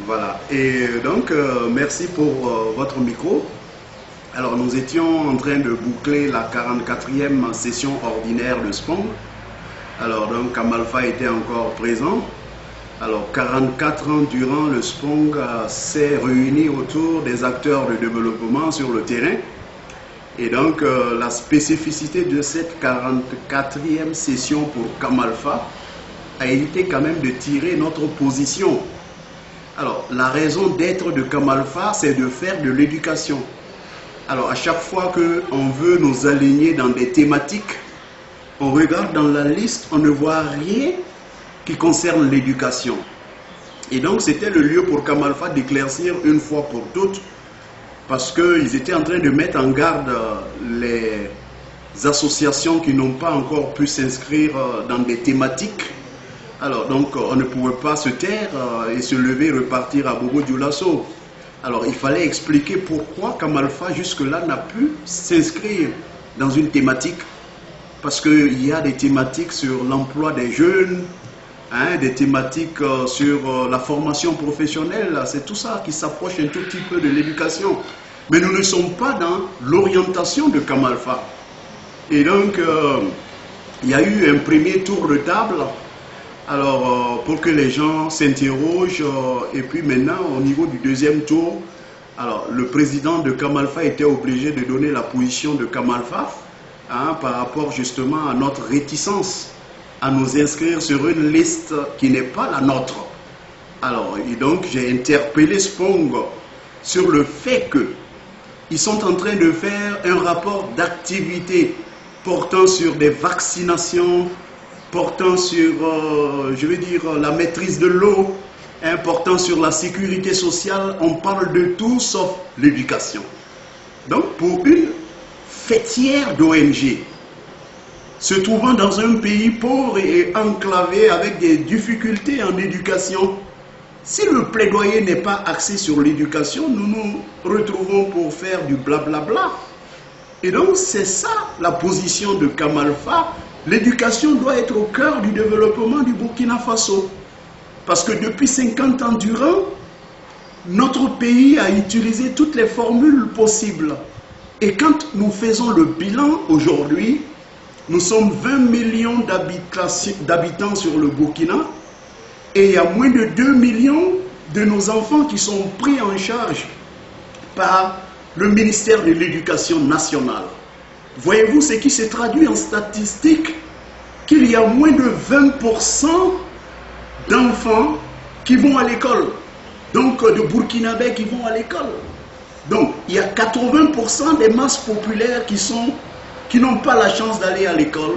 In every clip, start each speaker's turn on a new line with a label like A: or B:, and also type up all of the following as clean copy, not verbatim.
A: Voilà, et donc merci pour votre micro. Alors nous étions en train de boucler la 44e session ordinaire de SPONG. Alors donc Kamalfa était encore présent. Alors 44 ans durant, le SPONG s'est réuni autour des acteurs de développement sur le terrain. Et donc la spécificité de cette 44e session pour Kamalfa a été quand même de tirer notre position. Alors, la raison d'être de Kamalfa, c'est de faire de l'éducation. Alors, à chaque fois qu'on veut nous aligner dans des thématiques, on regarde dans la liste, on ne voit rien qui concerne l'éducation. Et donc, c'était le lieu pour Kamalfa d'éclaircir une fois pour toutes, parce qu'ils étaient en train de mettre en garde les associations qui n'ont pas encore pu s'inscrire dans des thématiques. Alors, donc, on ne pouvait pas se taire et se lever et repartir à Bobo Dioulasso. Alors, il fallait expliquer pourquoi Kamalfa, jusque-là, n'a pu s'inscrire dans une thématique. Parce qu'il y a des thématiques sur l'emploi des jeunes, hein, des thématiques sur la formation professionnelle. C'est tout ça qui s'approche un tout petit peu de l'éducation. Mais nous ne sommes pas dans l'orientation de Kamalfa. Et donc, il y a eu un premier tour de table. Alors, pour que les gens s'interrogent, et puis maintenant, au niveau du deuxième tour, alors, le président de Kamalfa était obligé de donner la position de Kamalfa, hein, par rapport justement à notre réticence à nous inscrire sur une liste qui n'est pas la nôtre. Alors, et donc, j'ai interpellé SPONG sur le fait qu'ils sont en train de faire un rapport d'activité portant sur des vaccinations, portant sur, je veux dire, la maîtrise de l'eau, hein, portant sur la sécurité sociale. On parle de tout sauf l'éducation. Donc, pour une fêtière d'ONG, se trouvant dans un pays pauvre et enclavé avec des difficultés en éducation, si le plaidoyer n'est pas axé sur l'éducation, nous nous retrouvons pour faire du blablabla. Et donc, c'est ça la position de Kamalfa. L'éducation doit être au cœur du développement du Burkina Faso. Parce que depuis 50 ans durant, notre pays a utilisé toutes les formules possibles. Et quand nous faisons le bilan aujourd'hui, nous sommes 20 millions d'habitants sur le Burkina et il y a moins de 2 millions de nos enfants qui sont pris en charge par le ministère de l'Éducation nationale. Voyez-vous ce qui se traduit en statistiques, qu'il y a moins de 20% d'enfants qui vont à l'école, donc de Burkinabés qui vont à l'école. Donc il y a 80% des masses populaires qui n'ont pas la chance d'aller à l'école.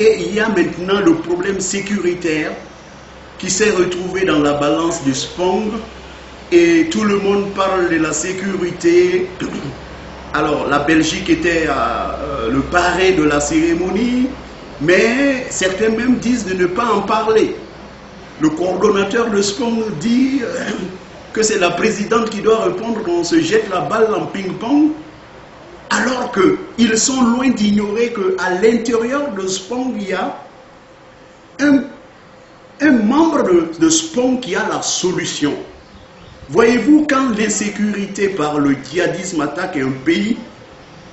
A: Et il y a maintenant le problème sécuritaire qui s'est retrouvé dans la balance du SPONG. Et tout le monde parle de la sécurité. Alors la Belgique était le parrain de la cérémonie, mais certains même disent de ne pas en parler. Le coordonnateur de SPONG dit que c'est la présidente qui doit répondre, on se jette la balle en ping-pong, alors qu'ils sont loin d'ignorer qu'à l'intérieur de SPONG, il y a un membre de SPONG qui a la solution. Voyez-vous, quand l'insécurité par le djihadisme attaque un pays,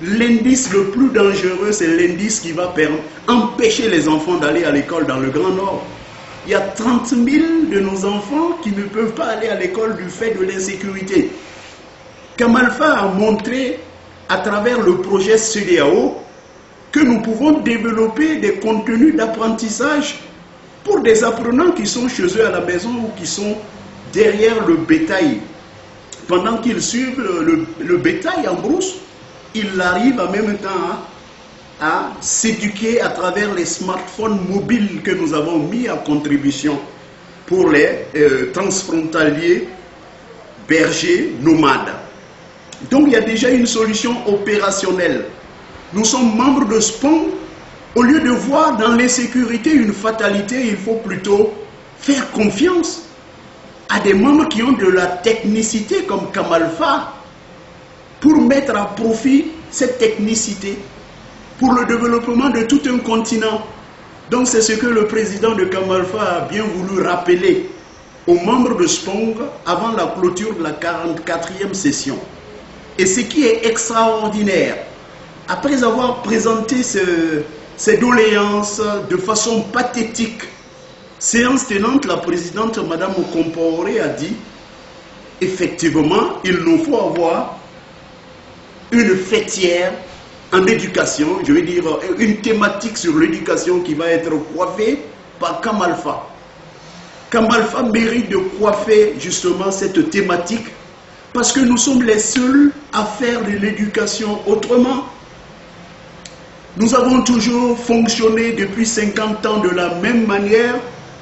A: l'indice le plus dangereux, c'est l'indice qui va empêcher les enfants d'aller à l'école dans le Grand Nord. Il y a 30 000 de nos enfants qui ne peuvent pas aller à l'école du fait de l'insécurité. Kamalfa a montré à travers le projet CEDEAO que nous pouvons développer des contenus d'apprentissage pour des apprenants qui sont chez eux à la maison ou qui sont derrière le bétail. Pendant qu'ils suivent le bétail en brousse, ils arrivent en même temps à s'éduquer à travers les smartphones mobiles que nous avons mis à contribution pour les transfrontaliers bergers nomades. Donc il y a déjà une solution opérationnelle. Nous sommes membres de SPONG. Au lieu de voir dans l'insécurité une fatalité, il faut plutôt faire confiance à des membres qui ont de la technicité comme Kamalfa pour mettre à profit cette technicité pour le développement de tout un continent. Donc c'est ce que le président de Kamalfa a bien voulu rappeler aux membres de SPONG avant la clôture de la 44e session. Et ce qui est extraordinaire, après avoir présenté ces doléances de façon pathétique, séance tenante, la présidente Madame Compaoré a dit effectivement, il nous faut avoir une fêtière en éducation, je veux dire une thématique sur l'éducation qui va être coiffée par Kamalfa. Kamalfa mérite de coiffer justement cette thématique parce que nous sommes les seuls à faire de l'éducation autrement. Nous avons toujours fonctionné depuis 50 ans de la même manière,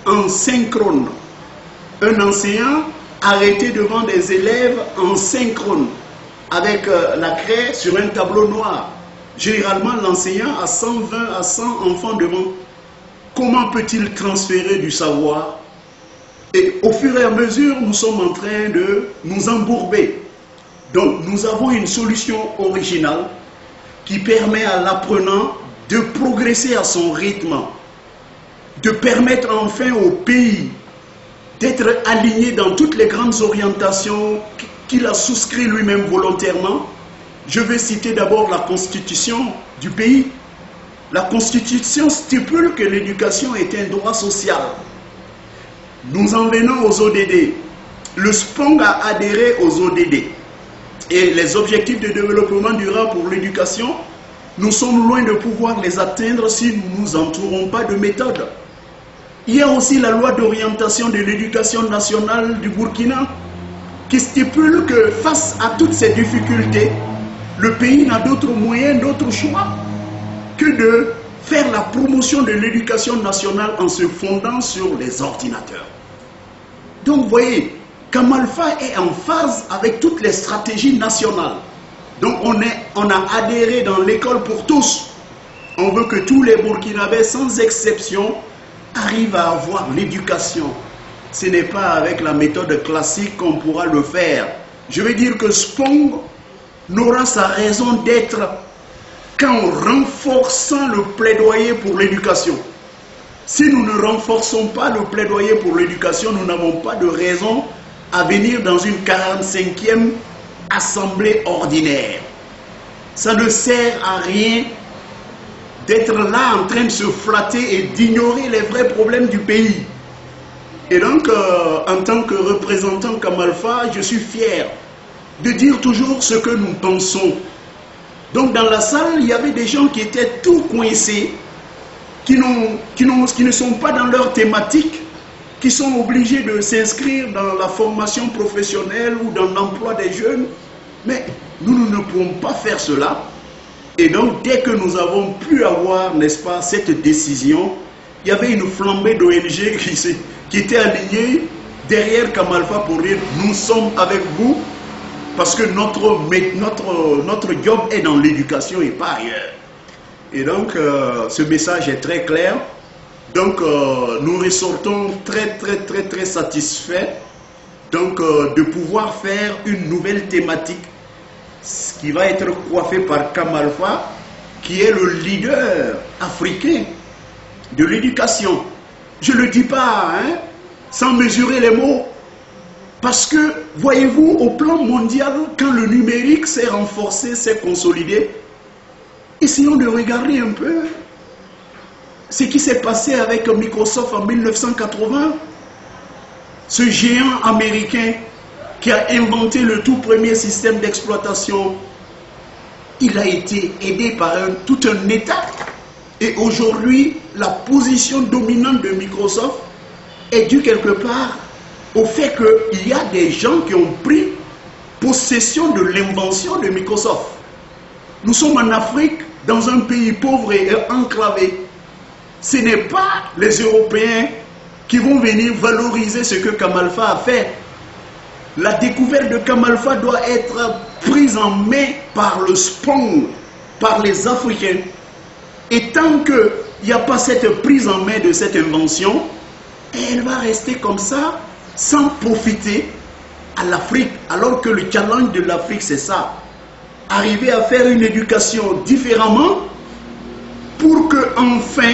A: en synchrone. Un enseignant arrêté devant des élèves en synchrone, avec la craie sur un tableau noir. Généralement, l'enseignant a 120 à 100 enfants devant. Comment peut-il transférer du savoir? Et au fur et à mesure, nous sommes en train de nous embourber. Donc, nous avons une solution originale qui permet à l'apprenant de progresser à son rythme, de permettre enfin au pays d'être aligné dans toutes les grandes orientations qu'il a souscrit lui-même volontairement. Je vais citer d'abord la constitution du pays. La constitution stipule que l'éducation est un droit social. Nous en venons aux ODD. Le SPONG a adhéré aux ODD. Et les objectifs de développement durable pour l'éducation, nous sommes loin de pouvoir les atteindre si nous ne nous entourons pas de méthodes. Il y a aussi la loi d'orientation de l'éducation nationale du Burkina qui stipule que face à toutes ces difficultés, le pays n'a d'autre moyen, d'autre choix que de faire la promotion de l'éducation nationale en se fondant sur les ordinateurs. Donc vous voyez, Kamalfa est en phase avec toutes les stratégies nationales. Donc on a adhéré dans l'école pour tous. On veut que tous les Burkinabés, sans exception, arrivent à avoir l'éducation. Ce n'est pas avec la méthode classique qu'on pourra le faire. Je veux dire que SPONG n'aura sa raison d'être qu'en renforçant le plaidoyer pour l'éducation. Si nous ne renforçons pas le plaidoyer pour l'éducation, nous n'avons pas de raison à venir dans une 45e assemblée ordinaire. Ça ne sert à rien d'être là en train de se flatter et d'ignorer les vrais problèmes du pays. Et donc, en tant que représentant Kamalfa, je suis fier de dire toujours ce que nous pensons. Donc dans la salle, il y avait des gens qui étaient tout coincés, qui ne sont pas dans leur thématique, qui sont obligés de s'inscrire dans la formation professionnelle ou dans l'emploi des jeunes. Mais nous ne pouvons pas faire cela. Et donc dès que nous avons pu avoir, n'est-ce pas, cette décision, il y avait une flambée d'ONG qui était alignée derrière Kamalfa pour dire nous sommes avec vous parce que notre job est dans l'éducation et pas ailleurs. Et donc ce message est très clair. Donc nous ressortons très satisfaits donc, de pouvoir faire une nouvelle thématique qui va être coiffée par Kamalfa, qui est le leader africain de l'éducation. Je ne le dis pas sans mesurer les mots. Parce que, voyez-vous, au plan mondial, quand le numérique s'est renforcé, s'est consolidé, essayons de regarder un peu ce qui s'est passé avec Microsoft en 1980. Ce géant américain qui a inventé le tout premier système d'exploitation, il a été aidé par tout un État. Et aujourd'hui, la position dominante de Microsoft est due quelque part au fait qu'il y a des gens qui ont pris possession de l'invention de Microsoft. Nous sommes en Afrique, dans un pays pauvre et enclavé. Ce n'est pas les Européens qui vont venir valoriser ce que Kamalfa a fait. La découverte de Kamalfa doit être prise en main par le SPONG, par les Africains. Et tant qu'il n'y a pas cette prise en main de cette invention, elle va rester comme ça sans profiter à l'Afrique, alors que le challenge de l'Afrique, c'est ça. Arriver à faire une éducation différemment pour que, enfin,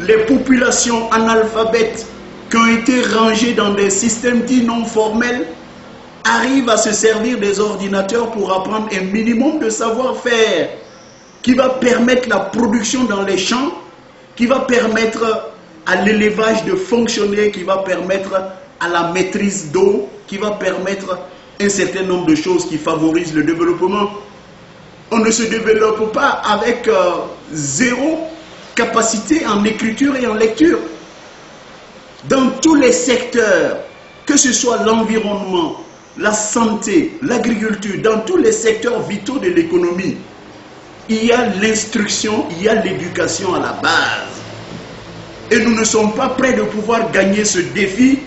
A: les populations analphabètes qui ont été rangées dans des systèmes dits non formels arrivent à se servir des ordinateurs pour apprendre un minimum de savoir-faire qui va permettre la production dans les champs, qui va permettre à l'élevage de fonctionner, qui va permettre à la maîtrise d'eau, qui va permettre un certain nombre de choses qui favorisent le développement. On ne se développe pas avec zéro capacité en écriture et en lecture. Dans tous les secteurs, que ce soit l'environnement, la santé, l'agriculture, dans tous les secteurs vitaux de l'économie, il y a l'instruction, il y a l'éducation à la base. Et nous ne sommes pas prêts de pouvoir gagner ce défi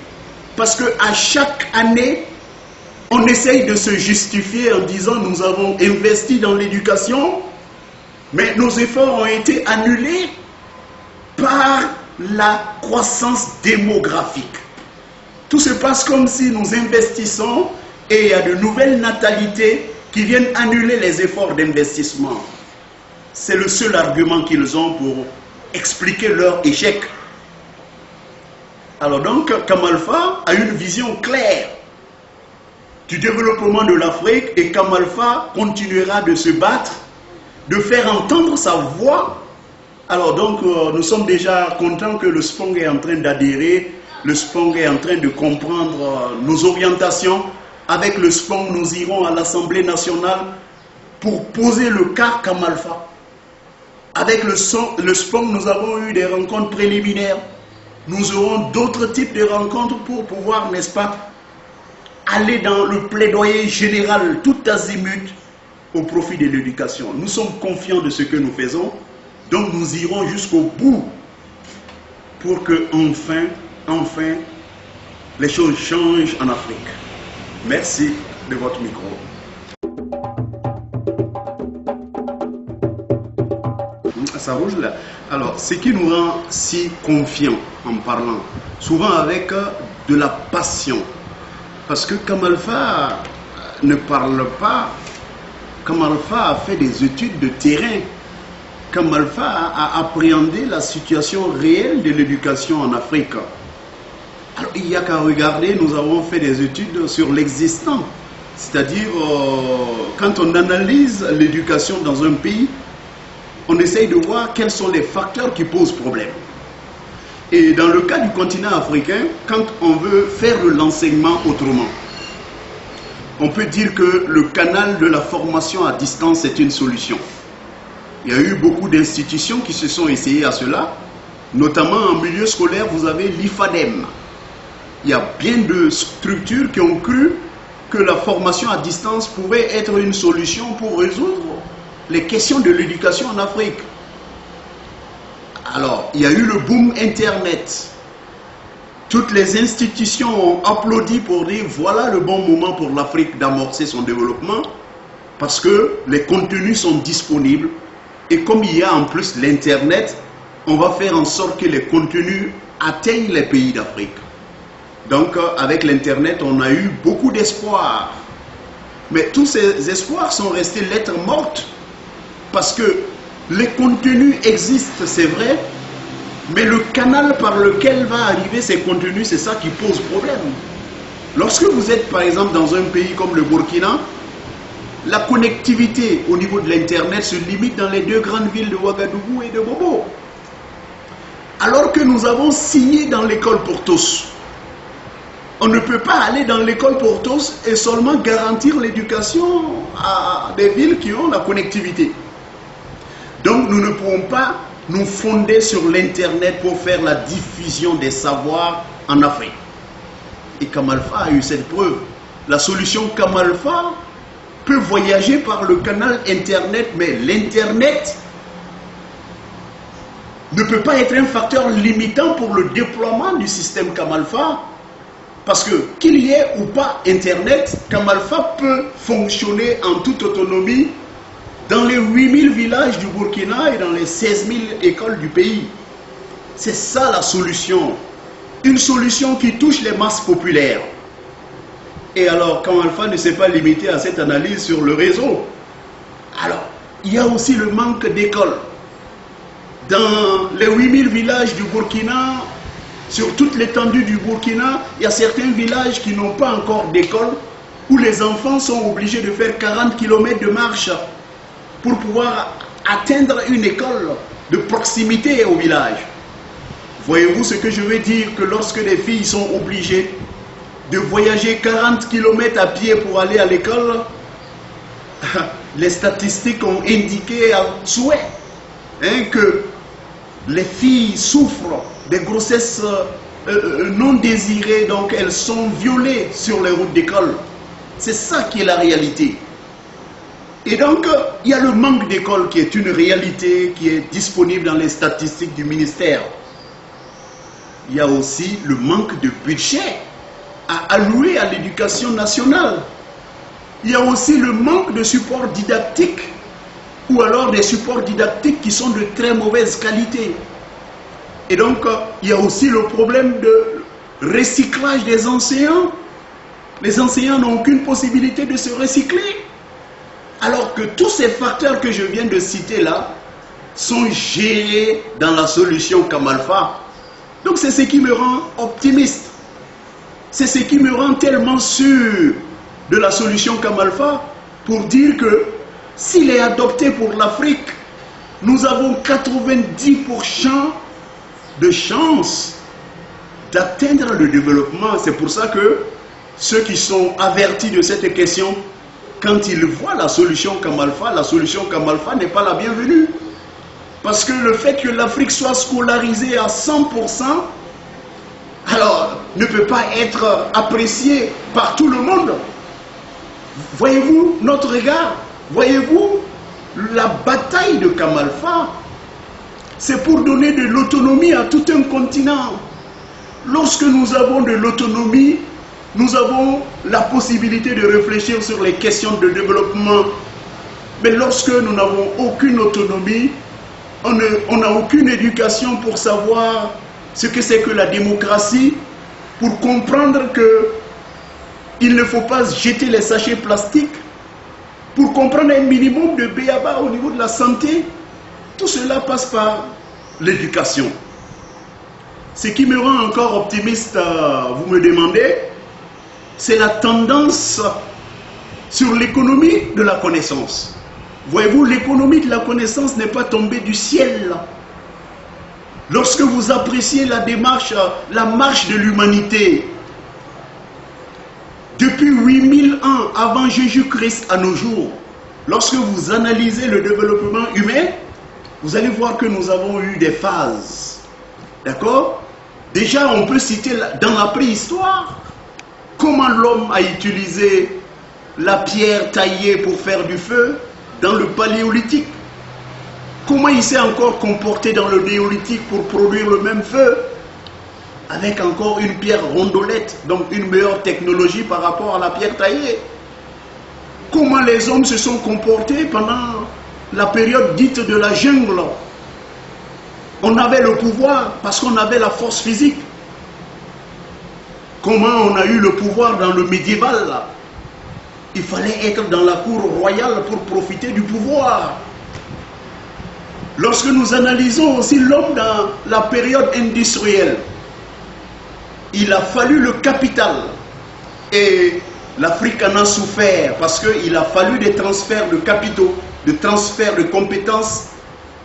A: parce qu'à chaque année, on essaye de se justifier en disant nous avons investi dans l'éducation, mais nos efforts ont été annulés par la croissance démographique. Tout se passe comme si nous investissons et il y a de nouvelles natalités qui viennent annuler les efforts d'investissement. C'est le seul argument qu'ils ont pour expliquer leur échec. Alors donc, Kam Alpha a une vision claire du développement de l'Afrique et Kam Alpha continuera de se battre, de faire entendre sa voix. Alors donc, nous sommes déjà contents que le SPONG est en train d'adhérer, le SPONG est en train de comprendre nos orientations. Avec le SPONG, nous irons à l'Assemblée nationale pour poser le cas Kam Alpha. Avec le SPONG, nous avons eu des rencontres préliminaires. Nous aurons d'autres types de rencontres pour pouvoir, n'est-ce pas, aller dans le plaidoyer général, tout azimut, au profit de l'éducation. Nous sommes confiants de ce que nous faisons, donc nous irons jusqu'au bout pour que, enfin, les choses changent en Afrique. Merci de votre micro. Ça rouge là. Alors, ce qui nous rend si confiants en parlant, souvent avec de la passion, parce que Kam Alpha ne parle pas, Kam Alpha a fait des études de terrain, Kam Alpha a appréhendé la situation réelle de l'éducation en Afrique. Alors, il n'y a qu'à regarder, nous avons fait des études sur l'existant, c'est-à-dire quand on analyse l'éducation dans un pays, on essaye de voir quels sont les facteurs qui posent problème. Et dans le cas du continent africain, quand on veut faire de l'enseignement autrement, on peut dire que le canal de la formation à distance est une solution. Il y a eu beaucoup d'institutions qui se sont essayées à cela, notamment en milieu scolaire, vous avez l'IFADEM. Il y a bien de structures qui ont cru que la formation à distance pouvait être une solution pour résoudre les questions de l'éducation en Afrique. Alors, il y a eu le boom Internet. Toutes les institutions ont applaudi pour dire voilà le bon moment pour l'Afrique d'amorcer son développement parce que les contenus sont disponibles et comme il y a en plus l'Internet, on va faire en sorte que les contenus atteignent les pays d'Afrique. Donc, avec l'Internet, on a eu beaucoup d'espoir. Mais tous ces espoirs sont restés lettres mortes. Parce que les contenus existent, c'est vrai, mais le canal par lequel va arriver ces contenus, c'est ça qui pose problème. Lorsque vous êtes par exemple dans un pays comme le Burkina, la connectivité au niveau de l'Internet se limite dans les deux grandes villes de Ouagadougou et de Bobo. Alors que nous avons signé dans l'école pour tous. On ne peut pas aller dans l'école pour tous et seulement garantir l'éducation à des villes qui ont la connectivité. Donc nous ne pouvons pas nous fonder sur l'Internet pour faire la diffusion des savoirs en Afrique. Et Kam Alpha a eu cette preuve. La solution Kam Alpha peut voyager par le canal Internet, mais l'Internet ne peut pas être un facteur limitant pour le déploiement du système Kam Alpha. Parce que qu'il y ait ou pas Internet, Kam Alpha peut fonctionner en toute autonomie dans les 8000 villages du Burkina et dans les 16 000 écoles du pays. C'est ça la solution. une solution qui touche les masses populaires. Et alors, Camp Alpha ne s'est pas limité à cette analyse sur le réseau. Alors, il y a aussi le manque d'écoles. Dans les 8000 villages du Burkina, sur toute l'étendue du Burkina, il y a certains villages qui n'ont pas encore d'école, où les enfants sont obligés de faire 40 km de marche pour pouvoir atteindre une école de proximité au village. Voyez-vous ce que je veux dire, que lorsque les filles sont obligées de voyager 40 km à pied pour aller à l'école, les statistiques ont indiqué à souhait que les filles souffrent des grossesses non désirées, donc elles sont violées sur les routes d'école. C'est ça qui est la réalité. Et donc, il y a le manque d'école qui est une réalité qui est disponible dans les statistiques du ministère. Il y a aussi le manque de budget à allouer à l'éducation nationale. Il y a aussi le manque de support didactique, ou alors des supports didactiques qui sont de très mauvaise qualité. Et donc, il y a aussi le problème de recyclage des enseignants. Les enseignants n'ont aucune possibilité de se recycler. Alors que tous ces facteurs que je viens de citer là sont gérés dans la solution Camp Alpha. Donc c'est ce qui me rend optimiste. C'est ce qui me rend tellement sûr de la solution Camp Alpha pour dire que s'il est adopté pour l'Afrique, nous avons 90% de chances d'atteindre le développement. C'est pour ça que ceux qui sont avertis de cette question, quand ils voient la solution Camp Alpha n'est pas la bienvenue. Parce que le fait que l'Afrique soit scolarisée à 100%, alors ne peut pas être apprécié par tout le monde. Voyez-vous notre regard? Voyez-vous la bataille de Camp Alpha? C'est pour donner de l'autonomie à tout un continent. Lorsque nous avons de l'autonomie, nous avons la possibilité de réfléchir sur les questions de développement. Mais lorsque nous n'avons aucune autonomie, on n'a aucune éducation pour savoir ce que c'est que la démocratie, pour comprendre qu'il ne faut pas jeter les sachets plastiques, pour comprendre un minimum de b.a.-ba au niveau de la santé. Tout cela passe par l'éducation. Ce qui me rend encore optimiste, vous me demandez, c'est la tendance sur l'économie de la connaissance. Voyez-vous, l'économie de la connaissance n'est pas tombée du ciel. Lorsque vous appréciez la démarche, la marche de l'humanité, depuis 8000 ans avant Jésus-Christ à nos jours, lorsque vous analysez le développement humain, vous allez voir que nous avons eu des phases. D'accord? Déjà, on peut citer dans la préhistoire, comment l'homme a utilisé la pierre taillée pour faire du feu dans le paléolithique. Comment il s'est encore comporté dans le néolithique pour produire le même feu avec encore une pierre rondolette, donc une meilleure technologie par rapport à la pierre taillée. Comment les hommes se sont comportés pendant la période dite de la jungle. On avait le pouvoir parce qu'on avait la force physique. Comment on a eu le pouvoir dans le médiéval là? Il fallait être dans la cour royale pour profiter du pouvoir. Lorsque nous analysons aussi l'homme dans la période industrielle, il a fallu le capital. Et l'Afrique en a souffert parce qu'il a fallu des transferts de capitaux, des transferts de compétences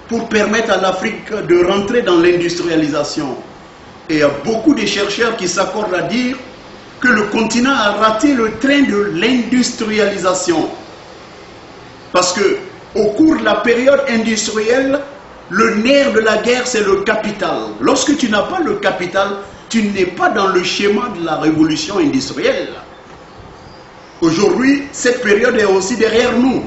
A: pour permettre à l'Afrique de rentrer dans l'industrialisation. Et il y a beaucoup de chercheurs qui s'accordent à dire que le continent a raté le train de l'industrialisation. Parce que au cours de la période industrielle, le nerf de la guerre, c'est le capital. Lorsque tu n'as pas le capital, tu n'es pas dans le schéma de la révolution industrielle. Aujourd'hui, cette période est aussi derrière nous.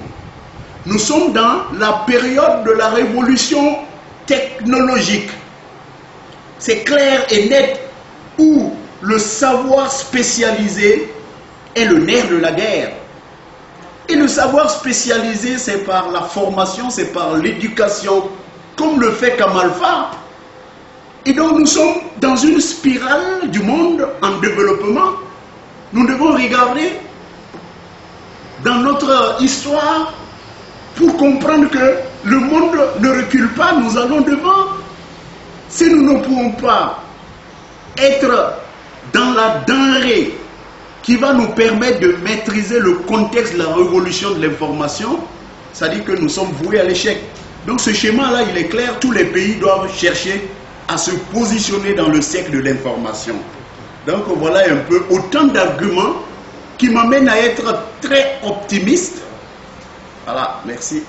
A: Nous sommes dans la période de la révolution technologique. C'est clair et net où le savoir spécialisé est le nerf de la guerre. Et le savoir spécialisé, c'est par la formation, c'est par l'éducation, comme le fait Camp Alpha. Et donc nous sommes dans une spirale du monde en développement. Nous devons regarder dans notre histoire pour comprendre que le monde ne recule pas, nous allons devant. Si nous ne pouvons pas être dans la denrée qui va nous permettre de maîtriser le contexte de la révolution de l'information, ça dit que nous sommes voués à l'échec. Donc ce schéma-là, il est clair, tous les pays doivent chercher à se positionner dans le siècle de l'information. Donc voilà un peu autant d'arguments qui m'amènent à être très optimiste. Voilà, merci.